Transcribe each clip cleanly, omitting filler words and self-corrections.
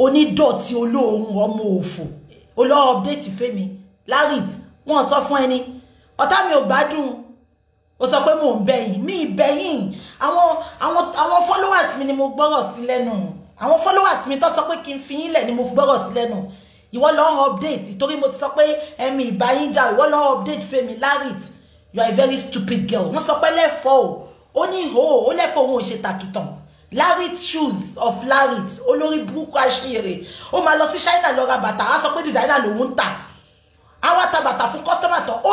onídọ̀tí olóhùn ọmọ òfò ó lọ update fẹ́mi Larit wọ́n sọ fún ẹni ọ̀tá mi ò gbádùn ó sọ pé mò ń bẹ̀yìn mi bẹ̀yìn àwọn followers mi ni mo gbọ́rọ̀ sí lẹ́nu àwọn followers mi tó sọ pé kí n fi yín lẹ̀ ni mo gbọ́rọ̀ sí lẹ́nu ìwọ lọ update torí mo ti sọ pé ẹ̀mí ìbáyín jà ìwọ lọ update fẹ́mi Larit you are a very stupid girl wọ́n sọ pé lẹ́fọ̀ọ́ ó ní ìhó ó lẹ́fọ̀ọ́ òun ò ṣe tàkìtàn Larit shoes of Larit olórí burúkú àṣírí ó máa lọ sí China lọ ra bàtà á sọ pé designer lòun ń tà àwa ta bàtà fún customer tó ó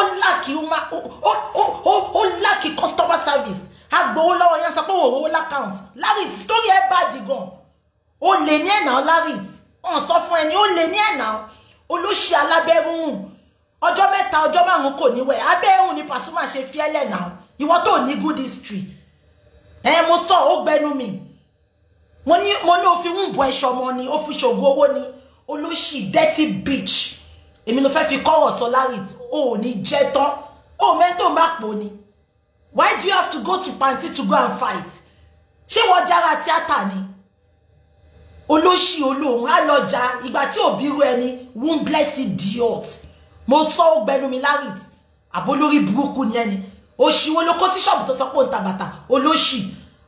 láàkì customer service agbowó lọ́wọ́ yẹn sọ pé òun owó l'account Larit story ẹ bàjẹ́ gan ó lè ní ẹ̀nà Larit wọ́n sọ fún ẹni ó lè ní ẹ̀nà olóṣì alábẹ́rún ọjọ́ mẹ́ta ọjọ́ márùn-ún kò ní wẹ̀ abẹ́rún ni Pasuma ṣe fiẹ́lẹ̀ náà ìwọ tó ní good history mo sọ ó gbẹnu mi mo ní ó fi wúǹbù ẹ̀ṣọ́ ọmọ ni ó fi ṣògo owó ni olóṣì dirty bitch èmi ló fẹ́ fi kọ́rọ̀ sọ Larit ó ní jẹ́ tán ó mẹ́tò má pò ni why do you have to go to panty to go and fight ṣé wọ́n jára tíátà ni olóṣì olóhùn á lọ jà ìgbà tí òbí rú ẹni woundless idiot mo sọ ó gbẹnu mi Larit àbólórí burúkú ni ẹni òṣìwò ló kó sí ṣọ́ọ̀bù tó sọ pé ó ń ta bàtà olóṣì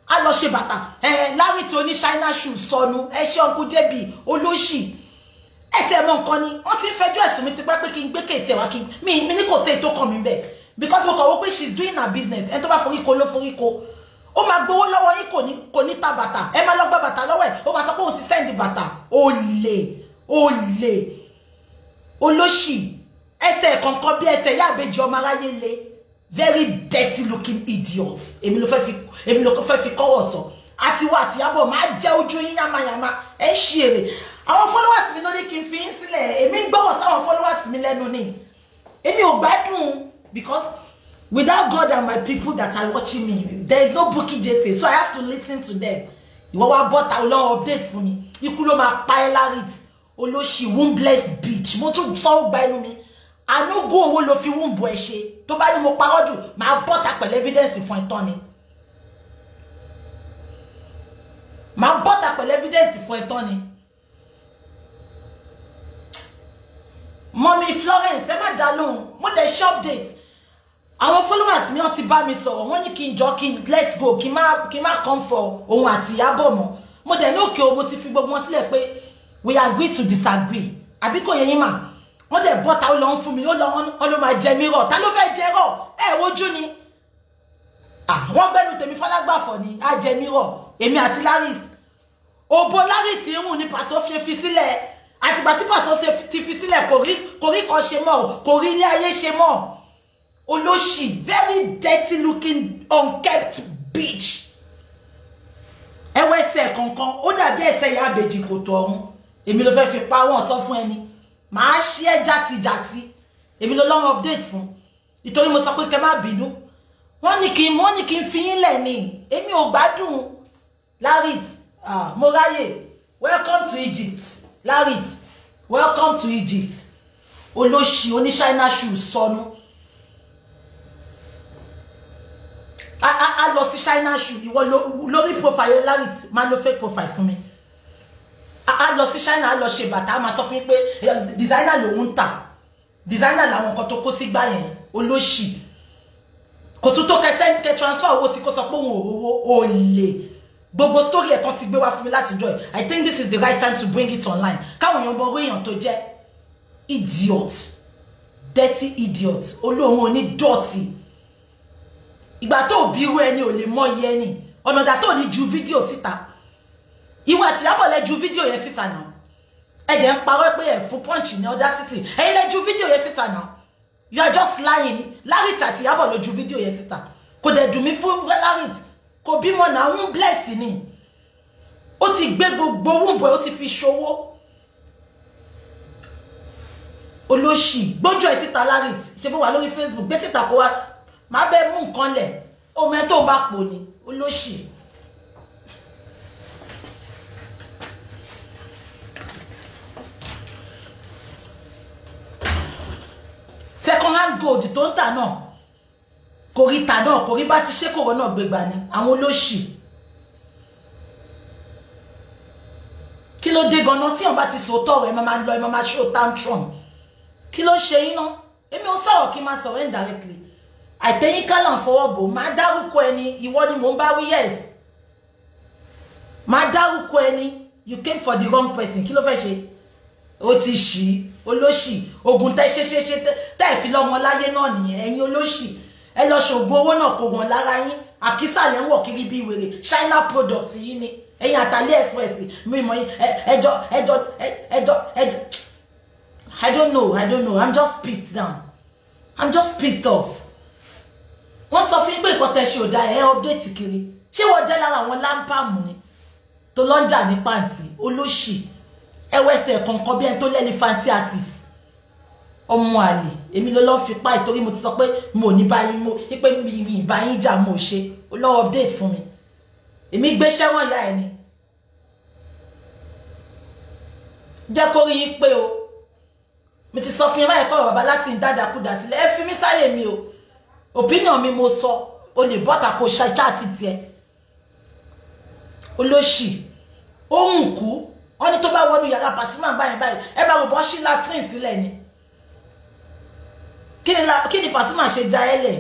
á lọ ṣe bàtà Larit oní China shoe sọnù ẹ ṣe ọkùn débi olóṣì ẹ ti ẹ mọ nǹkan ni wọ́n ti ń fẹjọ́ ẹ̀sùn mi ti pẹ́ pé kí n gbé kèsì ẹ̀wá kí n mi ní kò sí ètò kan mi bẹ́ẹ̀ because mo kàn wọ́n pé she is doing her business ẹni tó bá foríko ló foríko ó máa gbowó lọ́wọ́ yín kò ní ta bàtà ẹ máa lọ gbá bàtà lọ́wọ́ ẹ̀ ó máa sọ pé òun ti send bàtà olè olóṣì ẹsẹ̀ kankan bí ẹsẹ̀ yá àbèjì ọmọ aráyé le very dirty looking idiot èmi ló fẹ́ fi kọ́wọ̀ sọ àti wà àti yàbọ̀ máa jẹ́ ojú yín yamayama ẹ̀ ń ṣe èrè àwọn followers mi ló ní kí n fi yín sílẹ̀ èmi ń gbọ́wọ̀ sáwọn followers mi lẹ́nu ni èmi ò gbádùn because without God and my people that are watching me there is no Bukky Jesse so I have to listen to them ìwọ wá bọ́ta ọlọ́run update fún mi ikú ló máa pa ẹ́ Larit olóṣì woundless bitch mo tún sọ ó gba ẹnu mi ànúgún owó ló fi wúǹbù ẹ ṣe tó bá ní mo parọ́ jù máa bọ́ta pẹ̀lú evidence fún ẹ tán ni máa bọ́ta pẹ̀lú evidence fún ẹ tán ni Mommy Florence ẹ má dá lóhùn mo dẹ̀ ṣe update àwọn followers mi wọ́n ti bá mi sọ̀rọ̀ wọ́n ní kí n jọ kí n let's go kí n má come for òun àti Ìyábọ̀ mọ́ mo dẹ̀ ní òkè o mo ti fi gbogbo wọn sílẹ̀ pé we agree to disagree àbí kò yẹ yín mà wọ́n dẹ̀ bọ́ta ó lọ ń fún mi ó lọ máa jẹ mí rọ̀ ta ló fẹ́ jẹ rọ̀ wojú ni wọ́n gbẹ́nu tèmi fọlágbàfọ̀ ni á jẹ mí rọ̀ èmi àti Larit òbò Larit tí ń hùn ní Paso fi sílẹ̀ àtìgbà tí Paso ti fi sílẹ̀ kò rí kan ṣe mọ́ kò rí ilé ayé ṣe mọ́ olóṣì very dirty looking unkept bitch ẹwọ ẹsẹ̀ kankan ó dàbí ẹsẹ̀ ìyá àbèjì kò tó ọ̀hún èmi ló fẹ́ fi pa wọ́n sọ fún ẹni màá ṣí ẹ játijàti èmi ló lọ́wọ́ update fún ìtorí mo sọ pé kẹ má bínú wọ́n ní kí n fi yín lẹ̀ ní èmi ò gbádùn Larit mo ráyè welcome to Egypt Larit welcome to Egypt olóṣì oní China shoe sọnù a lọ sí China shoe ìwọ lórí profile Larit máa lo fake profile fún mi a lọ sí China a lọ ṣe bàtà a máa sọ fún yín pé designer lòun ń tà designer làwọn nǹkan tó kó sí gbá yẹn olóṣì kò tún tó kẹ transfer owó sí kó sọ pé òun ò rówó olè gbogbo story ẹ̀ tán ti gbé wá fún mi láti joy I think this is the right time to bring it online káwọn èèyàn mọ orí èèyàn tó jẹ́ idiot dirty idiot olóhùn onídọ̀tí ìgbà tó bí irú ẹni ò lè mọ iye ẹni ọ̀nà ìgbà tó ní ju fídíò síta ìwà àti Ìyábọ̀ lẹ ju fídíò yẹn síta náà ẹ̀dẹ̀ ń parọ́ pé ẹ̀ fún punch ní Audacity ẹ̀yin lẹ ju fídíò yẹn síta náà you are just lying Larit àti Ìyábọ̀ ló ju fídíò yẹn síta kò dẹ̀ dùn mí fún Larit kò bímọ náà ń bless ni ó ti gbé gbogbo wúńbọ̀ ó ti fi ṣòwò olóṣì gbójú ẹ̀ síta Larit ṣe bó wà lórí Facebook gbé síta kó wá má bẹ́ẹ̀ mú nǹkan lẹ̀ ọmọ ẹ tó bá pò ní olóṣì second hand gold tó ń tà náà kò rí tà náà kò rí bá ti ṣe kòrò náà gbégbá ni àwọn olóṣì kí kí ló dé gan-an tí on bá ti sòótọ́ rẹ̀ máa lọ ẹ máa show tantrum kí ló ṣe yín náà èmi ò sọ̀rọ̀ kí n máa sọ̀rọ̀ indirectly àìtẹ́yìn kálà ń fọwọ́ bò máa dárúkọ ẹni ìwọ ni mò ń bá wí yes máa dárúkọ ẹni you came for the wrong person kí ló fẹ́ ṣe ó ti ṣí olóṣì ogun tẹ́ ṣe tẹ́ fi lọ́mọ láyé náà nìyẹn ẹ̀yin olóṣì ẹ lọ ṣògùn owó náà kò wọ́n lára yín àkísà lẹ́ ń wọ̀ kiri bí wèrè China product yìí ni ẹ̀yin àtàlẹ́ express mímọ́ yín ẹjọ́ I don't know I'm just pissed down I'm just pissed off wọ́n sọ fún yín pé nǹkan tẹ́ ṣe ò dá ẹ̀ update kiri ṣé wọ́n jẹ́ lára àwọn lámpàmù ni tó lọ́njà ní pàǹtí olóṣì ẹwẹ́sẹ̀ kọ̀ọ̀kan bí ẹni tó lẹ́lífàntíàsìs ọmọ àlè èmi ló lọ́ fi pa ìtorí mo ti sọ pé mo ní báyìí mo pé mi ìbáyìí jà mo ṣe ó lọ́ update fún mi èmi gbéṣẹ́ wọ̀n ya ẹni jẹ́ kó rí yín pé o mo ti sọ fún yín láì kọ́ bàbá láti ń dádàkúdà sílẹ̀ ẹ fi mí sáyè mi o opinion mi mo sọ o lè bọ́ta kó ṣáṣá àti tiẹ̀ olóṣì ohun kú wọ́n ní tó bá wọnú yàrá Pasuma báyìí ẹ bá rògbọ́n sí latrine sílẹ̀ ni kí ni Pasuma ṣe já ẹlẹ̀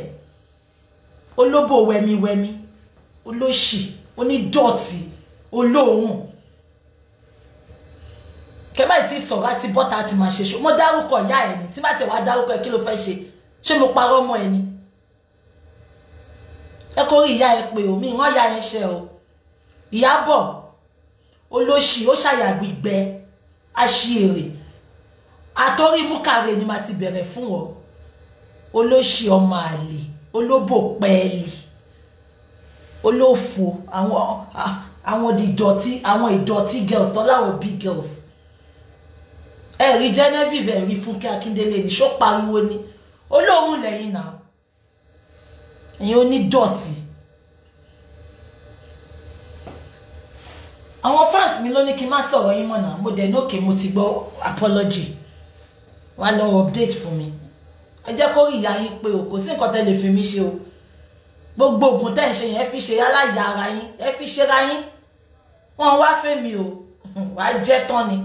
olóbò wẹmiwẹmi olóṣì onídọ̀tí olóòrùn kẹ́bà tí sọ̀rọ̀ àti bọ́ta àti máa ṣe ṣó mo dárúkọ ìyá ẹ̀ ni tí bá tẹ̀ wá dárúkọ ẹ̀ kí ló fẹ́ ṣe mo parọ́ mọ́ ẹ ni ẹ kó rí ìyá ẹ pé omi ìwọ́n ya ẹ ṣe o Ìyábọ̀ olóṣì ó ṣàyàgbìgbẹ aṣièrè àtọ́rí múkàrè ni màá ti bẹ̀rẹ̀ fún ọ olóṣì ọmọ àlè olóbò pẹ́ẹ́lì olófò àwọn ìdọ̀tí girls tó láwọn big girls ẹ̀rí Genevieve ẹ̀rí Fúnkẹ́ Akíndélé ní ṣó pariwo ni olóhùn lẹ́yìn náà ẹ̀yin onídọ̀tí àwọn fans mi ló ní kí n má sọ̀rọ̀ yín mọ́ náà mo dẹ̀ ní òkè mo ti gbọ́ apology wà lọ update fún mi ẹ jẹ́ kó rí ìyá yín pé o kò sí nǹkan tẹ́ lè fi mí ṣe o gbogbo oògùn tẹ́ ń ṣe yẹn fi ṣe aláya ara yín ẹ fi ṣe ra yín wọ́n wá fẹ́ mi o wàá jẹ́ tán ni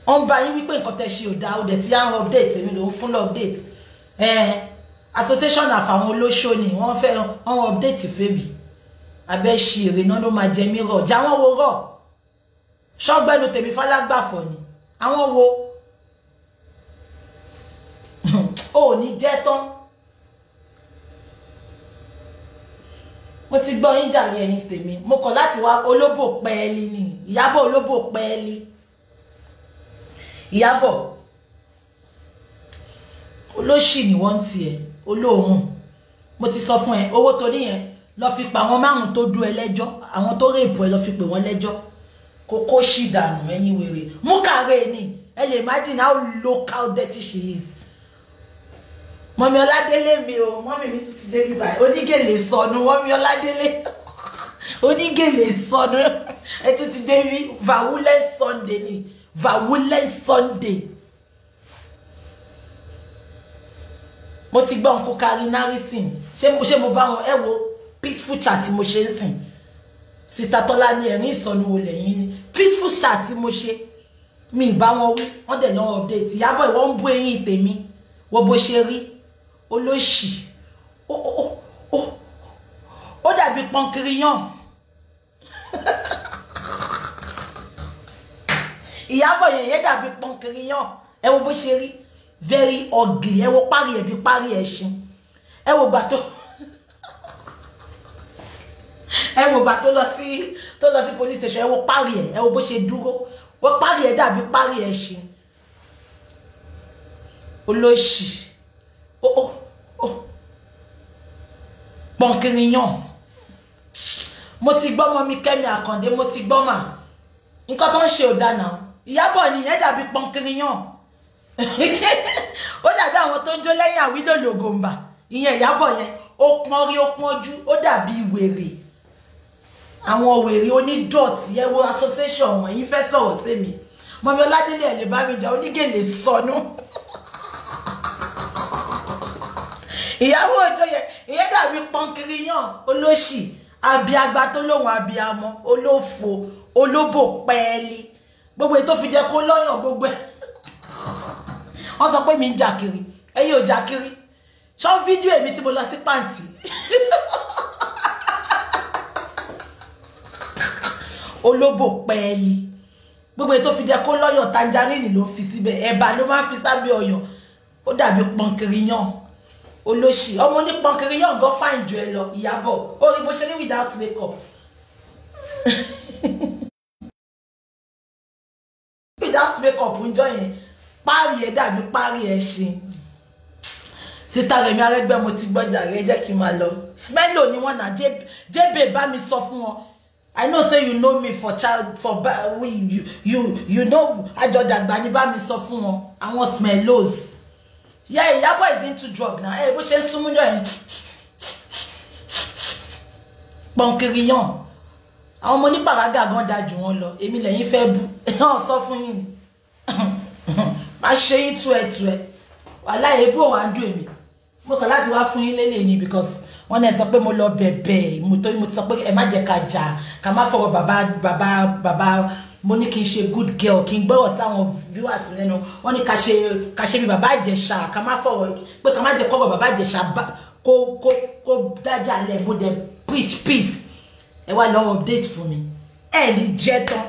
wọ́n bá yín wípé nǹkan tẹ́ ṣe ò dá o dẹ̀ tí à ń update èmi ló ń fún lọ update association àfàwọn olóṣó ni wọ́n fẹ́ wọ́n update fèmí abẹ́ ṣì èrè náà ló máa jẹ mí rọ̀ já wọ́n wo rọ̀ ṣọ́gbẹ́nu tèmi fálágbàfọ̀ ni àwọn wo ò ní jẹ́ tán mo ti gbọ́ yín jàre ẹ̀yin tèmi mo kọ̀ láti wá olóbò pẹ́ẹ́lí ni Ìyábọ̀ olóbò pẹ́ẹ́lí Ìyábọ̀ olóṣì ni wọ́n tiẹ̀ olóòrùn mo ti sọ fún ẹ owó tó ní yẹn lọ fi pa àwọn márùn tó dú ẹ lẹ́jọ́ àwọn tó rèpù ẹ lọ fi pè wọ́n lẹ́jọ́ kókó ṣì dànù ẹ̀yin wèrè múkàrè ni ẹ lè imagine how local dirty she is mọ́mí Ọládélé mi o mọ́mí mi tún ti dé bí báyìí onígèlè sọnù mọ́mí Ọládélé onígèlè sọnù ẹ tún ti dé bí vawulẹ̀ Sunday ni vawulẹ̀ Sunday mo ti gbọ́ nǹkan karinari sìn ṣé mo bá wọn ẹ wo peaceful chat tí mo ṣe ń sìn sister Tọ́lá ní ẹ̀rín ìsọnù wo lẹ́yìn ni peaceful chat tí mo ṣe mi ìbá wọn wí wọ́n dẹ̀ lọ́wọ́ update Ìyábọ̀ ìwọ ń bú eyín tèmi wo bó ṣe rí olóṣì ó dàbí pọ́nkiriyàn Ìyábọ̀ yẹn dàbí pọ́nkiriyàn ẹ wo bó ṣe rí very ugly ẹ wo parí ẹ bí parí ẹṣin ẹ wo gbà tó lọ sí police station ẹ wo parí ẹ wo bó ṣe dúró wo parí ẹ dàbí parí ẹṣin olóṣì pọnkìrìyàn mo ti gbọ́ mọ́ mi Kẹ́mi Àkàndé mo ti gbọ́ mà nǹkan tó ń ṣe ò dáná Ìyábọ̀ nìyẹn dàbí pọnkìrìyàn ó dàbí àwọn tó ń jó lẹ́yìn Àwílò Gòmbà ìyẹn Ìyábọ̀ yẹn ó pọ́n rí ó pọ́njú ó dàbí wèrè àwọn wèrè onídọ̀tí ẹ wo association wọn yìí fẹ́ sọ̀rọ̀ sí mi mọ́mí Ọládélé ẹ̀ lè bá mi jà onígèlè sọnù Ìyábọ̀ Òjó yẹn ìyẹn dàbí pọ́nkìrìyàn olóṣì abiagba tó lóhun abiamọ olófo olóbò pẹ́ẹ́lí gbogbo ètò fi jẹ́ kó lọ́yàn gbogbo ẹ̀ wọ́n sọ pé mi ń jà kiri ẹ̀yin ò jà kiri ṣọ́ fídíò èmi tí mo lọ sí pàǹtì olóbò pẹ́ẹ́lí gbogbo ètò fi jẹ́ kó lọ́yàn tangerine ló fi síbẹ̀ ẹ̀bà ló máa ń fi sábẹ́ ọyàn ó dàbí pọnkiriyàn olóṣì ọmọ ní pọnkiriyàn gan fáìn jù ẹ lọ Ìyábọ̀ ó rí bó ṣe ní without makeup without makeup ń jọ yẹn párí ẹ dàbí párí ẹ ṣe Sister Rẹ̀mí Arẹ́gbẹ́ mo ti gbọ́jà rẹ jẹ́ kí n máa lọ Smello ni wọ́n náà jébè bá mi sọ fún wọn I know say you know me for you know àjọdàgbà ni bá mi sọ fún wọn àwọn Smellos yeah Ìyábọ̀ is into drug now bó ṣe ń súnmú jọ yẹn pọnkiriyan àwọn ọmọ onípàrágà gan dájú wọn lọ èmi lẹ́yìn fẹ́ bú náà sọ fún yín má ṣe yín tú ẹ wàhálà ebú ò wá ń dùn èmi mo kàn láti wá fún yín lélẹ̀ ni because wọ́n náà sọ pé mo lọ bẹ̀bẹ̀ mo ti sọ pé ẹ má jẹ́ ká jà ká má fọwọ́ bàbá mo ní kí n ṣe good girl kí n gbọ́rọ̀ sáwọn viewers lẹ́nu wọ́n ní ká ṣe bí bàbá Ìjẹ̀ṣà ká má fọwọ́ pé ká má jẹ́ kọ́rọ̀ bàbá Ìjẹ̀ṣà kó dájà lẹ̀ mo dẹ̀ preach peace ẹ wá lọ update fún mi ẹ ní jẹ́ tán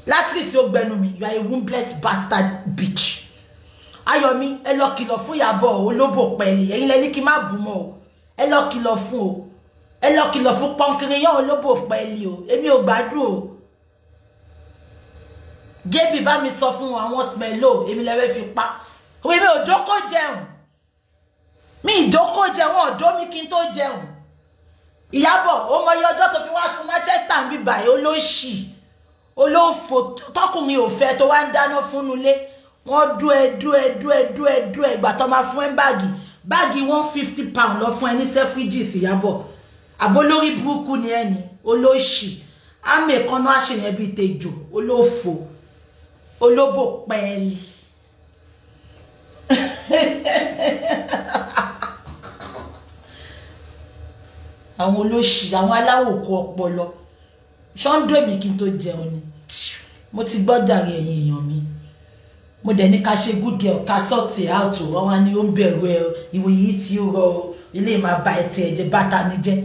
látìrìsì ó gbẹnu mi you are a wombless bastard bitch Ayọ̀mí ẹ lọ kìlọ̀ fún Ìyábọ̀ olóbò pẹ̀lì ẹ̀yin lẹ ní kí n má bù mọ́ o ẹ lọ kìlọ̀ fún o ẹ lọ kìlọ̀ fún pọnkiriyan olóbò pẹ̀lì o èmi ò gbádùn o JB bá mi sọ fún àwọn Smello èmi lẹ́wẹ́ fi pa èmi ò dókó jẹun mi ìdókó jẹun ọ̀dọ́ mi kí n tó jẹun Ìyábọ̀ ó mọ iye ọjọ́ tó fi wá sùn Manchester ń bí báyìí olóṣì olófò tọkùnrin ò fẹ́ tó wá ń dáná fún nulé wọ́n dú ẹ ìgbà tó máa fún ẹ báàgì 150 pound lọ fún ẹ ní Selfridges Ìyábọ̀ àbó lórí burúkú ni ẹni olóṣì àmì ìkànnà àṣeyàn bíi tejò olófò olóbò pẹ́ẹ́lí àwọn olóṣì àwọn aláwòkọ ọpọlọ ṣọ́ńdó èmi kí n tó jẹun ni mo ti gbọ́dọ̀ rí ẹ̀yin èèyàn mi mo dẹ̀ ní ká ṣe good girl ká sọ́ọ̀tì out wọ́n wá ní ó ń bẹ̀rù ẹ ìwé yìí tí ó rọ ilé máa ba ẹ̀tì ẹ̀jẹ̀ bàtà ní jẹ́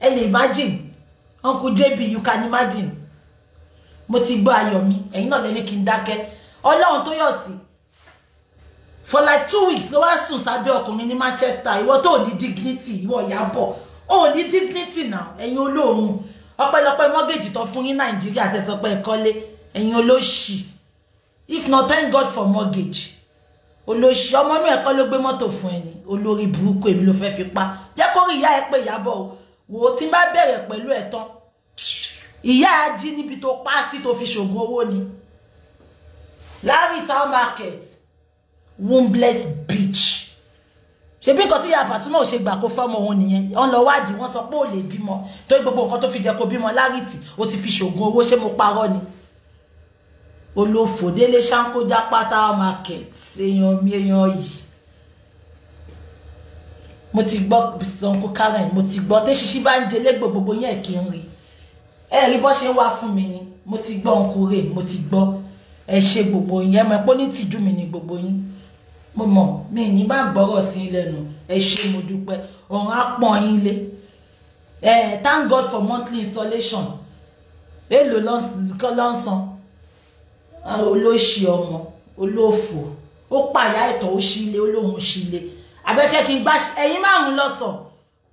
ẹ lè imagine Uncle JB you can imagine mo ti gbọ́ Ayọ̀mí ẹ̀yin náà lẹ́ni kí n dákẹ́ Ọlọ́run tó yọ̀ sí for like 2 weeks ló wá sùn sábẹ́ ọkùnrin ní Manchester ìwọ tó ní dignity ìwọ Ìyábọ̀ ó ní dignity now ẹ̀yin olóòrùn ọpẹ́lọpẹ́ mortgage tó fún yín Nàìjíríà tẹ̀sọpẹ́ ẹ̀kọ́lé ẹ̀yin olóṣì if not thank God for mortgage olóṣì ọmọ inú ẹ̀kọ́ ló gbé mọ́tò fún ẹni olórí burúkú èmi ló fẹ́ fi pa jẹ́ kó rí ìyá ẹ pé Ìyábọ̀ wò ó tí bá bẹ̀rẹ̀ pẹ̀lú ẹ̀ tán ìyá ají níbi tó pa sí tó fi ṣògùn owó ni Larry Town Market wombless bitch ṣe bí nǹkan tí Ìyá Pasuma ò ṣe gbà kó fọ́mọ òun nìyẹn wọ́n lọ wádìí wọ́n sọ pé ò lè bímọ tó gbogbo nǹkan tó fi jẹ́ kó bímọ Larry ó ti fi ṣògùn owó ṣé mo parọ́ ni olófò Délé Ṣáńkó Jápátá Market èèyàn mi èèyàn yìí mo ti gbọ́ Uncle Karen mo ti gbọ́ tẹ́ ṣíṣí bá ń délé gbogbo yẹn kí n rí ẹ rí bó ṣe wá fún mi ni mo ti gbọ́ Uncle Ray mo ti gbọ́ ẹ ṣe gbogbo yẹn mọ̀ pé ní tìjú mi ni gbogbo yín mo mọ̀ mi ní bá gbọ́rọ̀ sí lẹ́nu ẹ ṣe mo dúpẹ́ ọ̀run á pọ́n yín lé thank God for monthly installation èlò lọ́nsàn olóṣì ọmọ olófò ó pàyà ẹ̀tọ́ ó ṣílé olóhun ṣílé abẹ́fẹ́ kí n gbá ẹ̀yin márùn lọ́sọ̀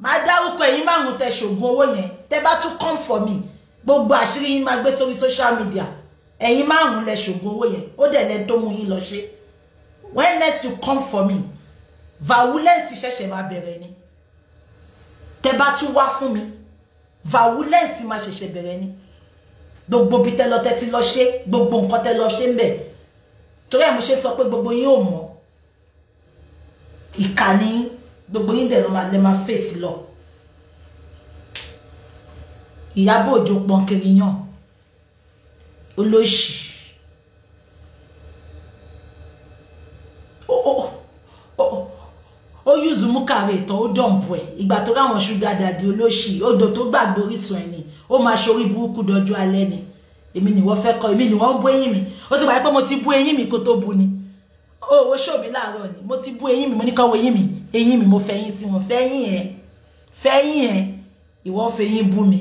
máa dárúkọ ẹ̀yin márùn tẹ ṣògùn owó yẹn tẹ bá tún come for me gbogbo àṣírí yín máa gbé sórí social media ẹ̀yin márùn lẹ ṣògùn owó yẹn ó dẹ̀ lẹ́ni tó mú yín lọ ṣe when next you come for me violence ṣẹ̀ṣẹ̀ máa bẹ̀rẹ̀ ni tẹ bá tún wá fún mi violence máa ṣẹ̀ṣẹ̀ bẹ̀rẹ̀ ni gbogbo bí tẹ lọ tẹ ti lọ ṣe gbogbo nǹkan tẹ lọ ṣe ń bẹ̀ torí ẹ̀ mo ṣe sọ pé gbogbo yín ò mọ̀ ìkànnì gbogbo yín dẹ̀ ló máa lè máa fèsì lọ Ìyábọ̀ Òjó pọnkiriyan olóṣì mú kàrè ìtàn ó dọ̀m̀pù ẹ̀ ìgbà tó ráwọn ṣúgà dàdí olóṣì odò tó gbàgbé orísun ẹ̀ ni ó máa ṣorí burúkú dọjú alẹ́ ni èmi ni wọ́n fẹ́ kọ́ èmi ni wọ́n bú eyín mi ó ti wáyé pé mo ti bú eyín mi kó tó bu ni owó ṣòbí láàárọ̀ ni mo ti bú eyín mi mo ní kọ́ wo eyín mi mo fẹ́yìn sí wọn fẹ́yìn ẹ̀ ìwọ fẹ́yìn bú mi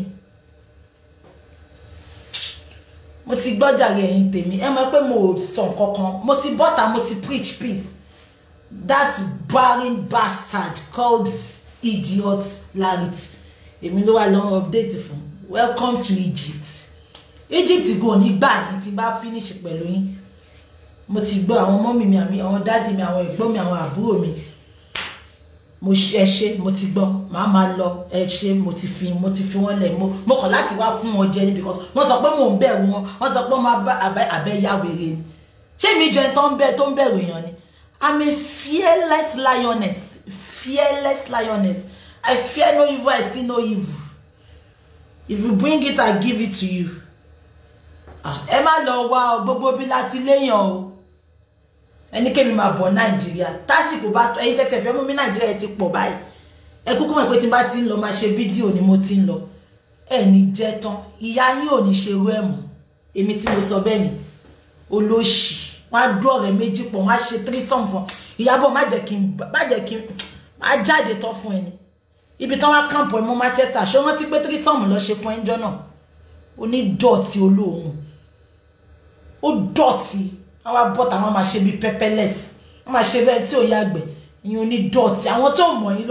mo ti gbọ́dọ̀ rẹ̀ ẹ̀yìn tèmi ẹ mọ̀ pé mo sọ nǹkan kan mo ti bọ́ta mo ti preach peace that barren bastard called idiot Larrit èmi ló wà lọ́wọ́ update fún welcome to Egypt go ní gbà yín tí bá finish pẹ̀lú yín mo ti gbọ́ àwọn mọ́mì mi àmì àwọn dáàdì mi àwọn ẹ̀gbọ́n mi àwọn àbúrò mi mo ṣe mo ti gbọ́ màá máa lọ ẹ ṣe mo ti fi wọ́n lẹ̀ mo kàn láti wá fún wọn jẹ ni because wọ́n sọ pé mò ń bẹ̀rù wọn wọ́n sọ pé wọ́n abẹ́ ya wèrè ni ṣé mi jẹ́ tó ń bẹ̀rù èèyàn ni I'm a fearless lioness I fear no evil I see no evil if you bring it I give it to you ẹ má lọ wá gbogbo bí láti léyàn o ẹni kemi máa bọ̀ Nàìjíríà tásìkò bá ẹ̀yin tẹ́tẹ́ fẹ́ mú mi Nàìjíríà ti pọ̀ báyìí ẹ kúkú mọ̀ pé tí n bá ti ń lọ máa ṣe fídíò ni mo ti ń lọ ẹ ní jẹ́ tán ìyá yín ò ní ṣe irú ẹ̀ mọ́ èmi tí mo sọ bẹ́ẹ̀ ni olóṣì wọ́n á dú ọ̀rẹ́ méjì pọ̀ wọ́n á ṣe threesome fún Ìyábọ̀ má jẹ́ kí n má jáde tán fún ẹni ibi tán wá kàǹpù ẹ̀ mọ́ Manchester ṣé wọ́n ti pé threesome lọ ṣe fún ẹjọ́ náà onídọ̀tí olóhùn ó dọ̀tí àwọn abọ́ta wọn máa ṣe bí pepperless wọn máa ṣe bẹ́ẹ̀ tí ò yàgbẹ́ ìyẹn onídọ̀tí àwọn tó mọ̀ yín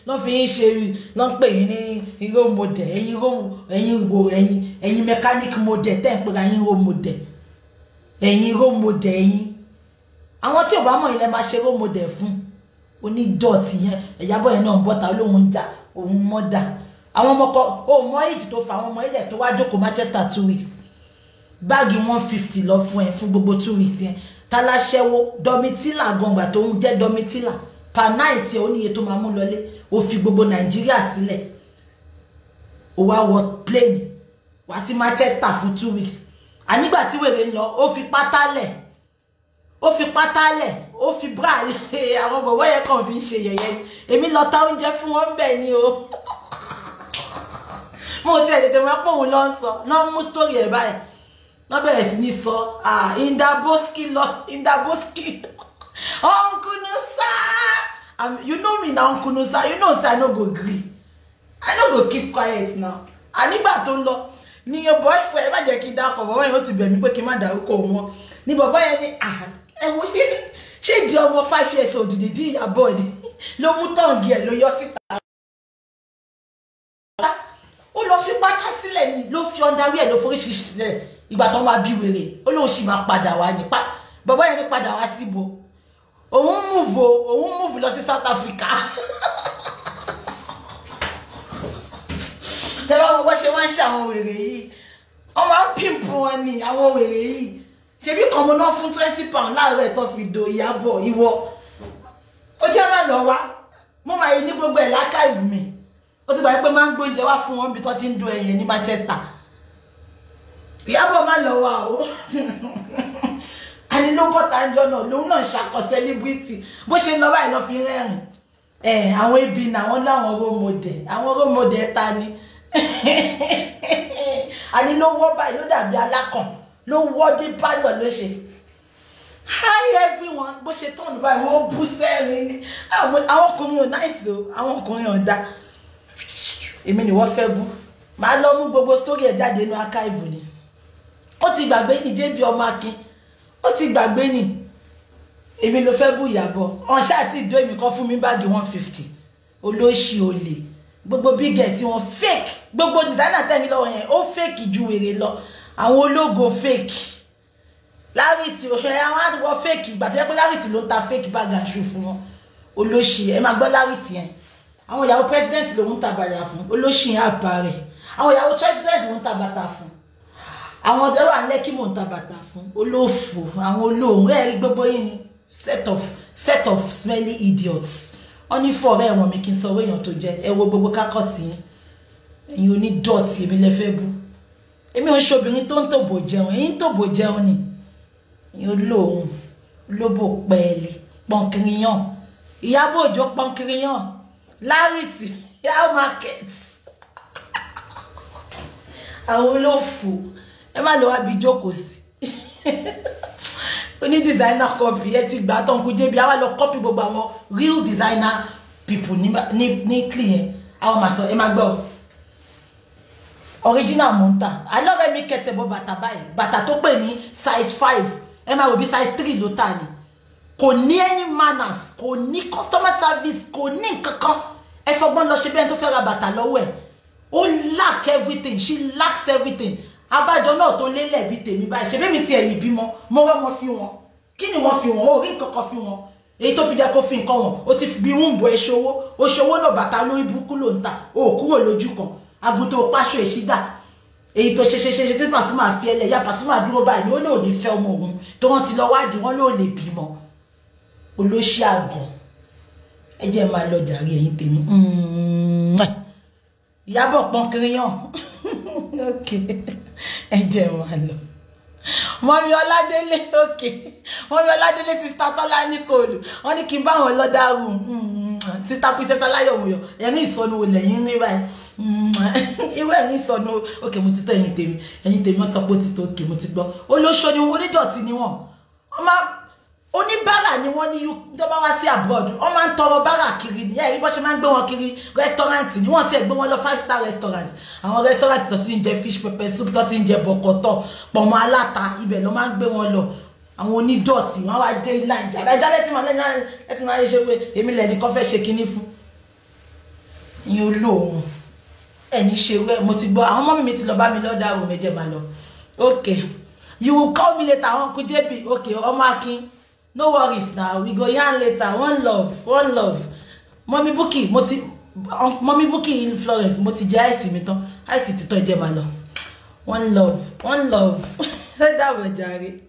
ló fi ń ṣe ló ń pè yín ní hero model ẹ̀yin mechanic model tẹ́ ń pè ra yín hero model ẹ̀yin hero model ẹ̀yin àwọn tí ò bá mọ̀ yín lẹ́ máa ṣe hero model fún onídọ̀tí yẹn Ìyábọ̀ yẹn náà ń bọ́ta olóhùn jà òun mọ́dà àwọn ọmọkọ ó mọ èjì tó fa àwọn ọmọ ilẹ̀ tó wá jókòó Manchester 2 weeks báàgì 150 lọ fún ẹ fún gbogbo 2 weeks yẹn taláṣẹ́wó domitila gangba tó ń jẹ́ domitila per night ó níye tó máa mú lọlé ó fi gbogbo Nàìjíríà sílẹ̀ ó wá wọ plane wá sí Manchester fún 2 weeks ànígbà tí wèrè ń lọ ó fi pátá lẹ̀ ó fi bra àwọn bọ̀bọ̀ yẹn kàn fi ń ṣe yẹ̀yẹ́ ni èmi lọ ta oúnjẹ fún wọn bẹ́ẹ̀ ni o mo ti ẹ̀ tètè wọ́n pọ̀ òun lọ sọ náà mú story ẹ̀ báyìí náà bẹ̀rẹ̀ sí ní sọ Indaboski Uncle Nusa you know me now Uncle Nusa you know say I no go gree I no go keep quiet now ànígbà tó ń lọ ní boyfriend bá jẹ́ kí dákọ̀ bọ̀bọ̀ yẹn ó ti bẹ̀ mí pé kí n má dárúkọ wọn ní bọ̀bọ̀ yẹn ní ẹ̀wọ̀n ṣé ìdí ọmọ 5 years old dìdí Ìyábọ̀ ni ló mú tọ̀ǹgì ẹ̀ ló yọ síta ó lọ fi pátá sílẹ̀ ni ló fi underwear ló foríṣiríṣi sílẹ̀ ìgbà tó máa bí wèrè ó lóun sì máa padà wá ní bàbá yẹn ní padà wá síbo òun múùfù lọ sí South Africa tẹ́wọ́ wọn bọ́ ṣe wá ń ṣe àwọn wèrè yìí wọ́n máa ń pimpu wọn ní àwọn wèrè yìí ṣebí kan mo náà fún 20 pounds láàárọ̀ ẹ̀ tó fi do Ìyábọ̀ ìwọ ó jẹ́ má lọ wá mo máa yí ní gbogbo ẹ̀ lákàìvù mi ó ti bá pé máa ń gbóúnjẹ wá fún wọn bí tó ti ń do ẹyẹ ní Manchester Ìyábọ̀ má lọ wá o àní ló bọ́ta ń jọ náà lòun náà ṣàkọ celebrity bó ṣe lọ báyìí lọ fi rẹ́rìn àwọn ibi náà wọ́n láwọn role model ta ni àní ló wọ́ báyìí ló dàbí alákàn ló wọ́ dé pálọ̀ ló ṣe hi everyone bó ṣe tọ́nù báyìí wọ́n bú sẹ́rin ni àwọn ọkùnrin ò náìsì o àwọn ọkùnrin ò dá èmi ni wọ́n fẹ́ bú máa lọ mú gbogbo story ẹ̀ jáde inú archive ni ó ti gbàgbé ní débi ọmọ akin ó ti gbàgbé ní èmi ló fẹ́ bú Ìyábọ̀ ọ̀n ṣáà tí ìdó èmi kan fún mi báàgì 150 olóṣì olè gbogbo big girls wọn fake gbogbo designer tẹ́yìn lọ́wọ́ yẹn ó fake ju wèrè lọ àwọn ológo fake Larrit àwọn àdúgbò fake ìgbà tó yẹ pé Larrit ló ń ta fake bag and shoe fún wọn olóṣì ẹ máa gbọ́ Larrit yẹn àwọn ìyàwó president ló ń ta bàtà fún olóṣì yẹn àbá rẹ̀ àwọn ìyàwó president ló ń ta bàtà fún àwọn ọ̀dọ́ wà lẹ́kí mò ń ta bàtà fún olófò àwọn olóhùn ẹ̀rí gbogbo yìí ni set of smelly idiots wọ́n ní fọ̀rọ̀ ẹ̀wọ̀n mi kí n sọ owó èèyàn tó jẹ́ ẹ wo gbogbo kákọ́sì yín ẹ̀yin onídọ̀tí èmi lẹ fẹ́ bú èmi ò ń ṣobìnrin tó ń tòbò jẹun ẹ̀yin tòbò jẹun ni ẹ̀yin olóhùn olóbò pẹ́ẹ́lí pọ̀nkìrìyàn Ìyábọ̀ Òjó pọ́nkiriyan Larity Yao Market àwọn olófò ẹ má lọ wá bí jókòó sí oní designer copy ẹ ti gbà tán kú jẹ́bi àwa lọ copy gbogbo àwọn real designer people ní clean àwọn máa sọ ẹ má gbọ́ original monta alọ́rẹ́ mi kẹsẹ̀ bọ́ bàtà báyìí bàtà tó pè ní size 5 ẹ má wò bí size 3 ló tà ní kò ní any manners kò ní customer service kò ní nǹkankan ẹ fọgbọ́n lọ ṣe bẹ́ẹ̀ tó fẹ́ ra bàtà lọ́wọ́ ẹ̀ ó lack everything she lacks everything abájọ náà tó lélẹ̀ bí tèmi báyìí ṣe bẹ́ẹ̀ mi ti ẹ̀yìn bímọ mo wá wọn fi wọn kí ni wọ́n fi wọn ó rí nǹkankan fi wọn èyí tó fi jẹ́ kó fi nǹkan wọn ó ti fi bí wúńbọ ẹṣowó oṣowó náà bàtà lórí burúkú ló ń ta ó kúrò lójú kan agunto páṣọ èṣídà èyí tó ṣe tí Pasuma fi ẹlẹ̀ ya Pasuma dúró báyìí ni ó lóò lè fẹ́ ọmọ òun tó wọ́n ti lọ wádìí wọ́n lóò lè bímọ olóṣì àgàn ẹ jẹ́ máa lọ jàre ẹ̀yin tèmi Ìyábọ̀ pọ́nkiriyan okay ẹ jẹ́ máa lọ Mọ́mí Ọládélé okay Mọ́mí Ọládélé sister Tọ́lá Nicole wọ́n ní kí n bá wọn lọ dárú sister Princess Aláyọ̀mọ̀yọ̀ ẹ̀rín ìsọnù lẹ́yìn rí báyìí irú ẹ̀rín ìsọnù okay mo ti tọ́ ẹ̀yin tèmi wọ́n sọ pé ó ti tó okay mo ti gbọ́ olóṣó ni onídọ̀tí ni wọ́n oníbàárà ni wọ́n ní tó bá wá sí abroad wọ́n máa ń tọrọ bàárà kiri ní ẹ̀rí bó ṣe máa ń gbé wọn kiri restaurant ni wọ́n ti ẹ̀ gbé wọn lọ 5-star restaurant àwọn restaurant tó ti ń jẹ fish pepper soup tó ti ń jẹ bọ̀kọ̀tọ̀ pọ̀mọ́ aláta ibẹ̀ ló máa ń gbé wọn lọ àwọn onídọ̀tí wọ́n wá dé line jàdájá lẹ́tí máa ṣe pé èmi lẹ́ni kan fẹ́ ṣe kinní fún ìyẹn olóhùn ẹni ṣe wẹ́ mo ti gbọ́ àwọn mọ́mí mi ti lọ bá mi lọ́dà rò méjì máa lọ okay you will call me later Uncle JB okay ọmọ Akin no worries now we go yarn later one love Mommy Bukky in Florence mo ti jẹ ice mi tán ice ti tán ẹ jẹ́ máa lọ one love that way jàre.